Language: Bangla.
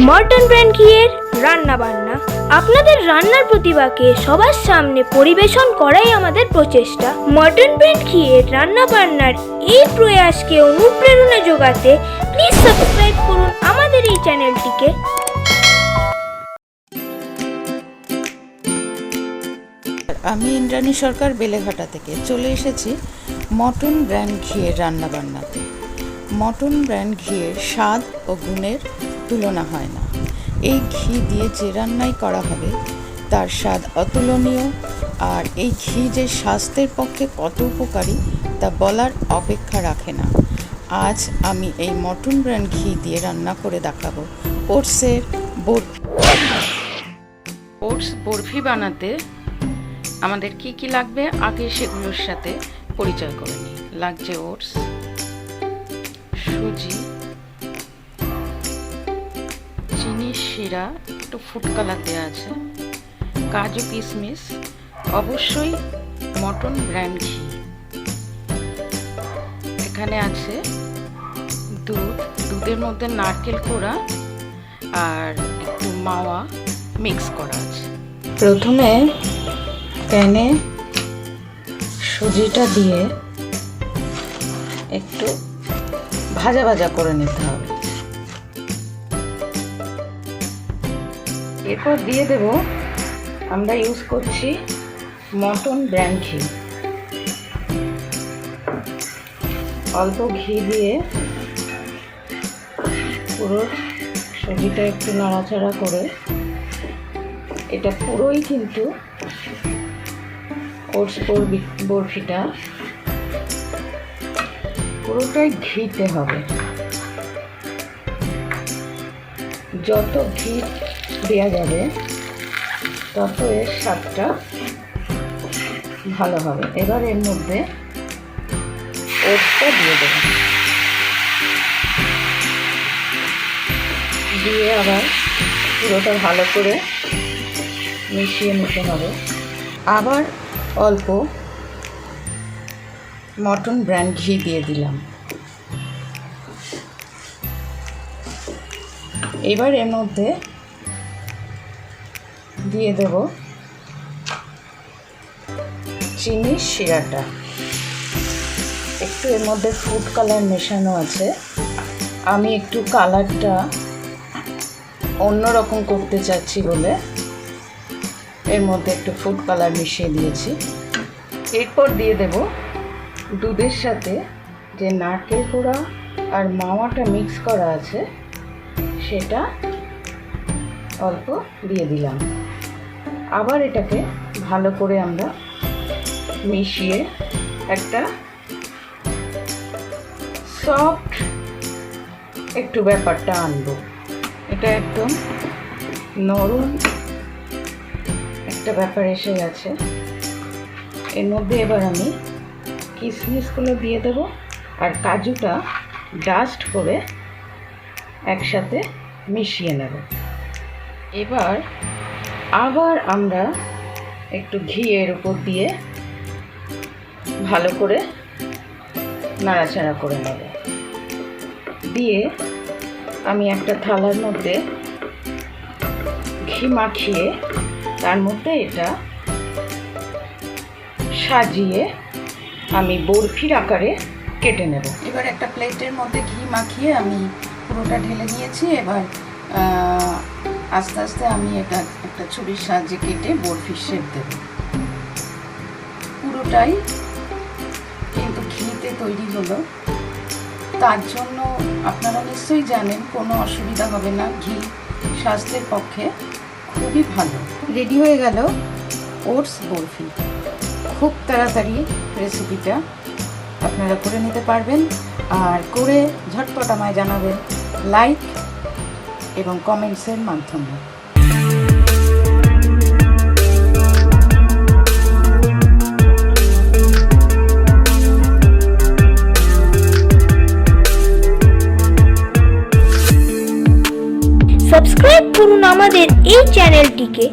মর্টন ব্র্যান্ড ঘিয়ের রান্না বান্না। আপনাদের রান্নার প্রতিভাকে সবার সামনে পরিবেশন করাই আমাদের প্রচেষ্টা। মর্টন ব্র্যান্ড ঘিয়ের রান্না বান্নার এই প্রয়াসকে অনুপ্রেরণা যোগাতে প্লিজ সাবস্ক্রাইব করুন আমাদের এই চ্যানেলটিকে। আমি ইন্দ্রাণী সরকার বেলেঘাটা থেকে চলে এসেছি মর্টন ব্র্যান্ড ঘিয়ের রান্না বান্নাতে। মর্টন ব্র্যান্ড ঘিয়ের স্বাদ ও গুণের তুলনা হয় না। এই ঘি দিয়ে যে রান্নাই করা হবে তার স্বাদ অতুলনীয়। আর এই ঘি যে স্বাস্থ্যের পক্ষে কত উপকারী তা বলার অপেক্ষা রাখে না। আজ আমি এই মর্টন ব্র্যান্ড ঘি দিয়ে রান্না করে দেখাবো ওটসের বরফি। ওটস বরফি বানাতে আমাদের কি কি লাগবে আগে সেগুলোর সাথে পরিচয় করে নিই। লাগছে ওটস, সুজি, চিনির শিরা, একটু ফুড কালার দেওয়া আছে, কাজু কিশমিশ, অবশ্যই মর্টন ব্র্যান্ড ঘি। এখানে আছে দুধ, দুধের মধ্যে নারকেল কোড়া আর একটু মাওয়া মিক্স করা আছে। প্রথমে প্যানে সুজিটা দিয়ে একটু ভাজা ভাজা করে নিতে হবে। এরপর দিয়ে দেব, আমরা ইউজ করছি মর্টন ব্র্যান্ড ঘি। অল্প ঘি দিয়ে পুরো সুজিটা একটু নাড়াচাড়া করে, এটা পুরোই কিন্তু ওটস বরফিটা পুরোটাই ঘিতে হবে। যত ঘি দেওয়া যাবে তত এর স্বাদটা ভালো হবে। এবার এর মধ্যে ওটসটা দিয়ে দেব, দিয়ে আবার পুরোটা ভালো করে মিশিয়ে নিতে হবে। আবার অল্প মর্টন ব্র্যান্ড ঘি দিয়ে দিলাম। এবার এর মধ্যে দিয়ে দেব চিনির শিরাটা। একটু এর মধ্যে ফুড কালার মেশানো আছে। আমি একটু কালারটা অন্যরকম করতে চাচ্ছি বলে এর মধ্যে একটু ফুড কালার মিশিয়ে দিয়েছি। এরপর দিয়ে দেব দুধের সাথে যে নারকেল কোড়া আর মাওয়াটা মিক্স করা আছে সেটা অল্প দিয়ে দিলাম। আবার এটাকে ভালো করে আমরা মিশিয়ে একটা সফট একটু ব্যাপারটা আনবো। এটা একদম নরম একটা ব্যাপার এসে গেছে। এর মধ্যে এবার আমি কিশমিশগুলো দিয়ে দেবো আর কাজুটা ডাস্ট করে একসাথে মিশিয়ে নেব। এবার আবার আমরা একটু ঘি এর উপর দিয়ে ভালো করে নাড়াচাড়া করে নেব। দিয়ে আমি একটা থালার মধ্যে ঘি মাখিয়ে তার মধ্যে এটা সাজিয়ে আমি বরফির আকারে কেটে নেব। এবার একটা প্লেটের মধ্যে ঘি মাখিয়ে আমি পুরোটা ঢেলে নিয়েছি। এবার আস্তে আস্তে আমি এটা একটা ছুরির সাহায্যে কেটে বরফির শেপ দেব। পুরোটাই কিন্তু ঘিতে তৈরি হলো, তার জন্য আপনারা নিশ্চয়ই জানেন কোনো অসুবিধা হবে না। ঘি স্বাস্থ্যের পক্ষে খুবই ভালো। রেডি হয়ে গেল ওটস বরফি। খুব তাড়াতাড়ি রেসিপিটা আপনারা করে নিতে পারবেন। আর করে ঝটপট আমায় জানাবেন লাইক এবং কমেন্টসের মাধ্যমে। সাবস্ক্রাইব করুন আমাদের এই চ্যানেলটিকে।